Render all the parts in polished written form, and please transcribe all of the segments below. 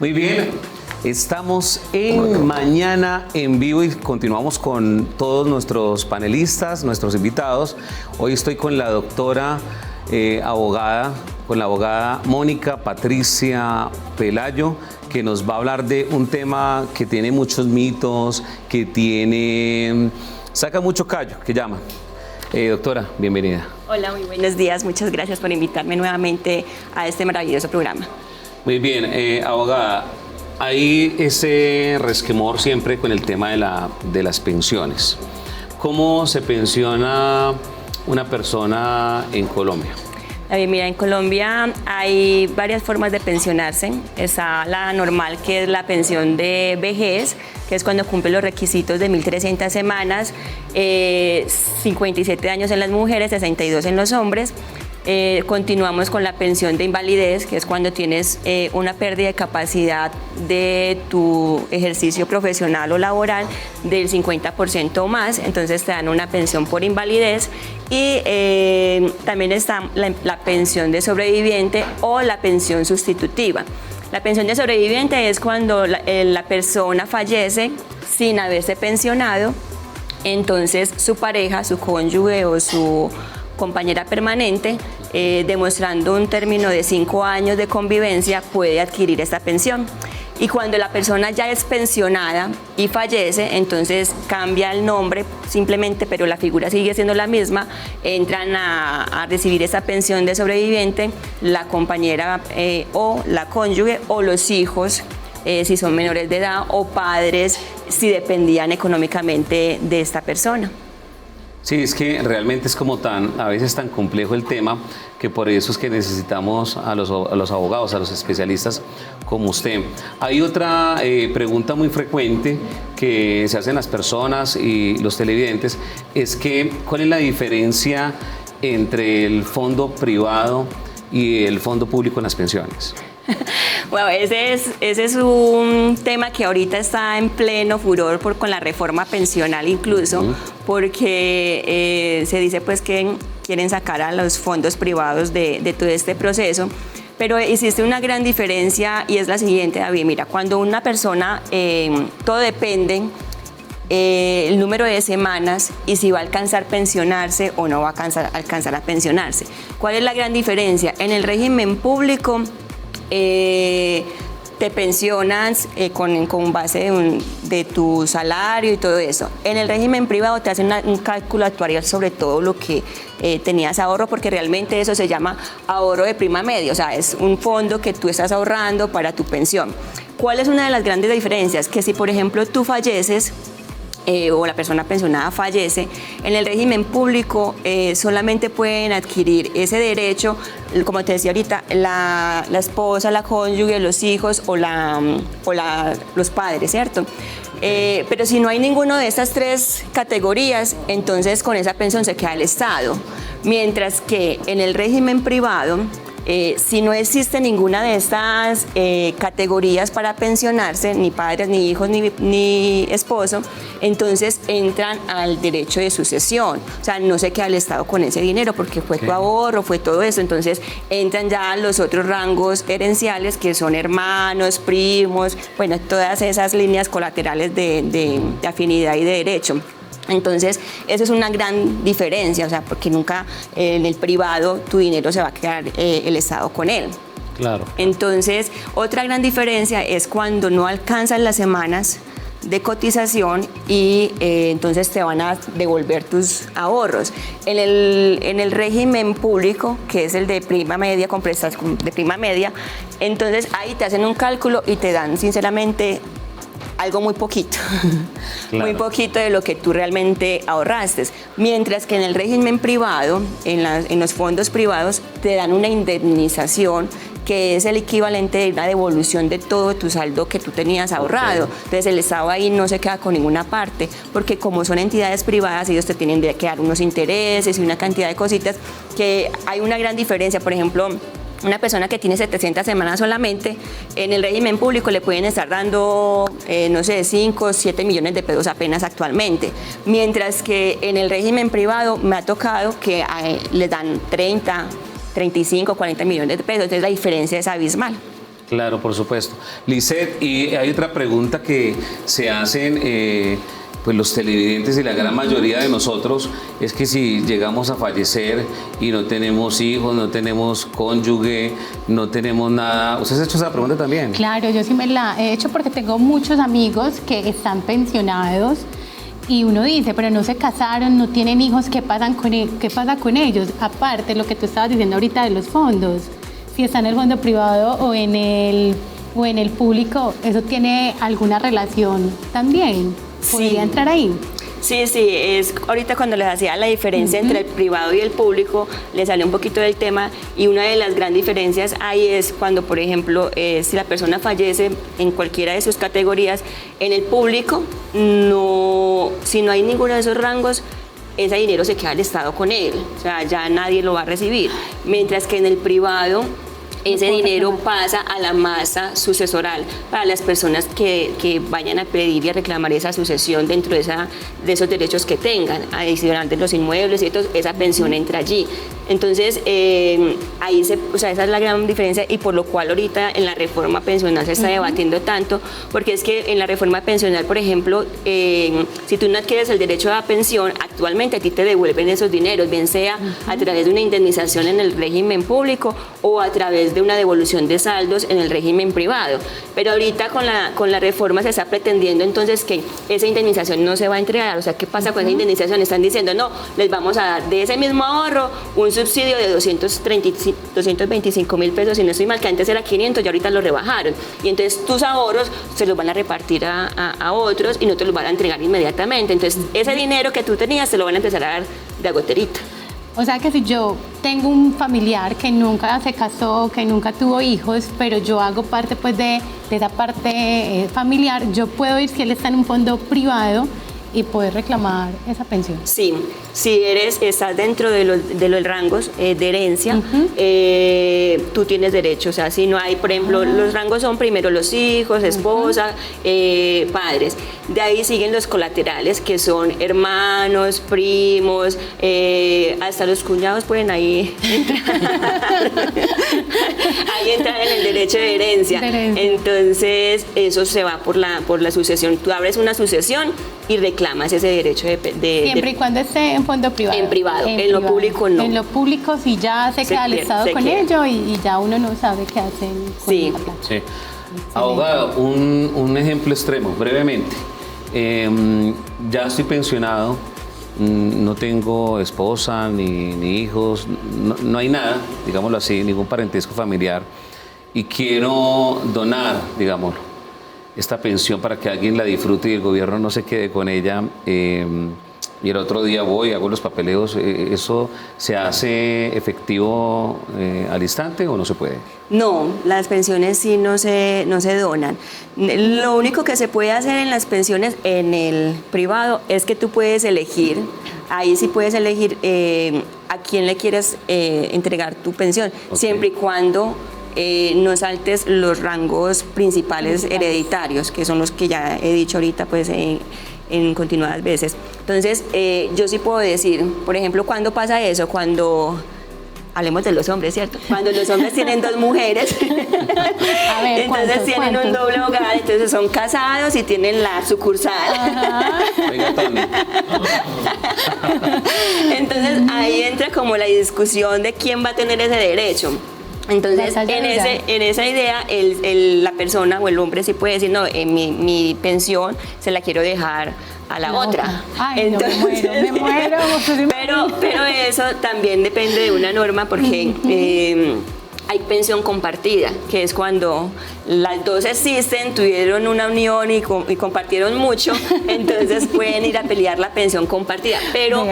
Muy bien, estamos en Mañana en Vivo y continuamos con todos nuestros panelistas, nuestros invitados. Hoy estoy con la doctora abogada, con la abogada Mónica Patricia Pelayo, que nos va a hablar de un tema que tiene muchos mitos, saca mucho callo, que llama. Doctora, bienvenida. Hola, muy buenos días. Muchas gracias por invitarme nuevamente a este maravilloso programa. Muy bien, abogada, hay ese resquemor siempre con el tema de las pensiones. ¿Cómo se pensiona una persona en Colombia? Mira, en Colombia hay varias formas de pensionarse. Está la normal, que es la pensión de vejez, que es cuando cumple los requisitos de 1.300 semanas, 57 años en las mujeres, 62 en los hombres. Continuamos con la pensión de invalidez, que es cuando tienes una pérdida de capacidad de tu ejercicio profesional o laboral del 50% o más, entonces te dan una pensión por invalidez. Y también está la pensión de sobreviviente o la pensión sustitutiva. La pensión de sobreviviente es cuando la persona fallece sin haberse pensionado, entonces su pareja, su cónyuge o su compañera permanente, demostrando un término de 5 años de convivencia, puede adquirir esta pensión. Y cuando la persona ya es pensionada y fallece, entonces cambia el nombre simplemente, pero la figura sigue siendo la misma. Entran a recibir esa pensión de sobreviviente la compañera o la cónyuge o los hijos, si son menores de edad, o padres si dependían económicamente de esta persona. Sí, es que realmente es a veces tan complejo el tema, que por eso es que necesitamos a los abogados, a los especialistas como usted. Hay otra pregunta muy frecuente que se hacen las personas y los televidentes, es que ¿cuál es la diferencia entre el fondo privado y el fondo público en las pensiones? Bueno, ese es un tema que ahorita está en pleno furor con la reforma pensional incluso, porque se dice pues que quieren sacar a los fondos privados de todo este proceso. Pero existe una gran diferencia y es la siguiente, David. Mira, cuando una persona, todo depende el número de semanas y si va a alcanzar pensionarse o no va a alcanzar a pensionarse. ¿Cuál es la gran diferencia? En el régimen público, te pensionas con base de tu salario y todo eso. En el régimen privado te hacen un cálculo actuarial sobre todo lo que tenías ahorro, porque realmente eso se llama ahorro de prima media, o sea, es un fondo que tú estás ahorrando para tu pensión. ¿Cuál es una de las grandes diferencias? Que si, por ejemplo, tú falleces, o la persona pensionada fallece, en el régimen público solamente pueden adquirir ese derecho, como te decía ahorita, la esposa, la cónyuge, los hijos o los padres, ¿cierto? Pero si no hay ninguno de estas tres categorías, entonces con esa pensión se queda el Estado. Mientras que en el régimen privado, si no existe ninguna de estas categorías para pensionarse, ni padres, ni hijos, ni esposo, entonces entran al derecho de sucesión. O sea, no se queda el Estado con ese dinero porque fue tu ahorro, fue todo eso. Entonces entran ya los otros rangos herenciales, que son hermanos, primos, bueno, todas esas líneas colaterales de afinidad y de derecho. Entonces, esa es una gran diferencia, o sea, porque nunca en el privado tu dinero se va a quedar el Estado con él. Claro. Entonces, otra gran diferencia es cuando no alcanzan las semanas de cotización y entonces te van a devolver tus ahorros. En el régimen público, que es el de prima media, con prestación de prima media, entonces ahí te hacen un cálculo y te dan, sinceramente, algo muy poquito, claro, muy poquito de lo que tú realmente ahorraste. Mientras que en el régimen privado, en los fondos privados, te dan una indemnización que es el equivalente de una devolución de todo tu saldo que tú tenías ahorrado. Okay. Entonces el Estado ahí no se queda con ninguna parte, porque como son entidades privadas, ellos te tienen que dar unos intereses y una cantidad de cositas, que hay una gran diferencia. Por ejemplo, una persona que tiene 700 semanas solamente, en el régimen público le pueden estar dando, no sé, 5 o 7 millones de pesos apenas actualmente. Mientras que en el régimen privado me ha tocado que les dan 30, 35, 40 millones de pesos. Entonces la diferencia es abismal. Claro, por supuesto. Lisette, y hay otra pregunta que se hacen pues los televidentes y la gran mayoría de nosotros, es que si llegamos a fallecer y no tenemos hijos, no tenemos cónyuge, no tenemos nada. ¿Usted se ha hecho esa pregunta también? Claro, yo sí me la he hecho porque tengo muchos amigos que están pensionados y uno dice, pero no se casaron, no tienen hijos, ¿qué pasa con ellos? Aparte, lo que tú estabas diciendo ahorita de los fondos, si está en el fondo privado o en el público, ¿eso tiene alguna relación también? ¿Podría entrar ahí? Sí, es ahorita cuando les hacía la diferencia entre el privado y el público, les salió un poquito del tema, y una de las grandes diferencias ahí es cuando, por ejemplo, si la persona fallece en cualquiera de sus categorías, en el público, si no hay ninguno de esos rangos, ese dinero se queda al Estado con él, o sea, ya nadie lo va a recibir, mientras que en el privado ese dinero pasa a la masa sucesoral para las personas que vayan a pedir y a reclamar esa sucesión dentro de esos derechos que tengan, adicional de los inmuebles y esa pensión entra allí. Entonces, esa es la gran diferencia, y por lo cual ahorita en la reforma pensional se está debatiendo tanto, porque es que en la reforma pensional, por ejemplo, si tú no adquieres el derecho a la pensión, actualmente a ti te devuelven esos dineros, bien sea a través de una indemnización en el régimen público o a través de una devolución de saldos en el régimen privado. Pero ahorita con la reforma se está pretendiendo entonces que esa indemnización no se va a entregar. O sea, ¿qué pasa con esa indemnización? Están diciendo, no, les vamos a dar de ese mismo ahorro un subsidio de 225.000 pesos, si no estoy mal, que antes era 500 y ahorita lo rebajaron. Y entonces tus ahorros se los van a repartir a otros y no te los van a entregar inmediatamente. Entonces ese dinero que tú tenías te lo van a empezar a dar de agoterita. O sea que si yo tengo un familiar que nunca se casó, que nunca tuvo hijos, pero yo hago parte pues de esa parte familiar, yo puedo ir, si él está en un fondo privado, y poder reclamar esa pensión. Sí, si estás dentro de los rangos de herencia, tú tienes derecho. O sea, si no hay, por ejemplo, los rangos son primero los hijos, esposa, padres. De ahí siguen los colaterales, que son hermanos, primos, hasta los cuñados pueden ahí entrar. Ahí entran en el derecho de herencia. Entonces, eso se va por la sucesión. Tú abres una sucesión y reclamas ese derecho siempre y cuando esté en fondo privado. En privado, en lo público no. En lo público sí ya se queda el Estado con ello y ya uno no sabe qué hacen con esa plata. Sí. Abogado, un ejemplo extremo, brevemente. Ya estoy pensionado, no tengo esposa ni hijos, no hay nada, digámoslo así, ningún parentesco familiar, y quiero donar, digámoslo, esta pensión para que alguien la disfrute y el gobierno no se quede con ella, y el otro día voy, hago los papeleos. ¿Eso se hace efectivo al instante o no se puede? No, las pensiones sí no se donan. Lo único que se puede hacer en las pensiones en el privado es que tú puedes elegir, ahí sí puedes elegir a quién le quieres entregar tu pensión, siempre y cuando no saltes los rangos principales hereditarios, que son los que ya he dicho ahorita pues en continuadas veces. Entonces, yo sí puedo decir, por ejemplo, ¿cuándo pasa eso? Cuando, hablemos de los hombres, ¿cierto? Cuando los hombres tienen dos mujeres, a ver, entonces tienen un doble hogar, entonces son casados y tienen la sucursal. Entonces, ahí entra como la discusión de quién va a tener ese derecho. Entonces, en esa idea, la persona o el hombre sí puede decir, no, mi pensión se la quiero dejar a la otra. Ay, entonces, no, me muero. Pero eso también depende de una norma, porque hay pensión compartida, que es cuando las dos existen, tuvieron una unión y compartieron mucho, entonces pueden ir a pelear la pensión compartida. Pero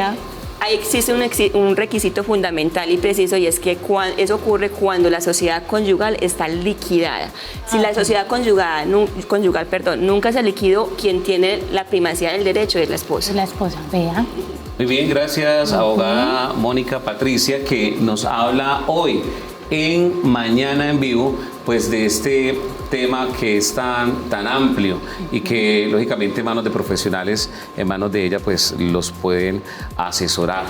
ahí existe un requisito fundamental y preciso, y es que eso ocurre cuando la sociedad conyugal está liquidada. Si la sociedad conyugal, nunca se liquidó, quien tiene la primacía del derecho es la esposa. La esposa, vea. Muy bien, gracias, abogada Mónica Patricia, que nos habla hoy en Mañana en Vivo, pues de este tema que es tan amplio y que lógicamente en manos de profesionales, en manos de ella, pues los pueden asesorar.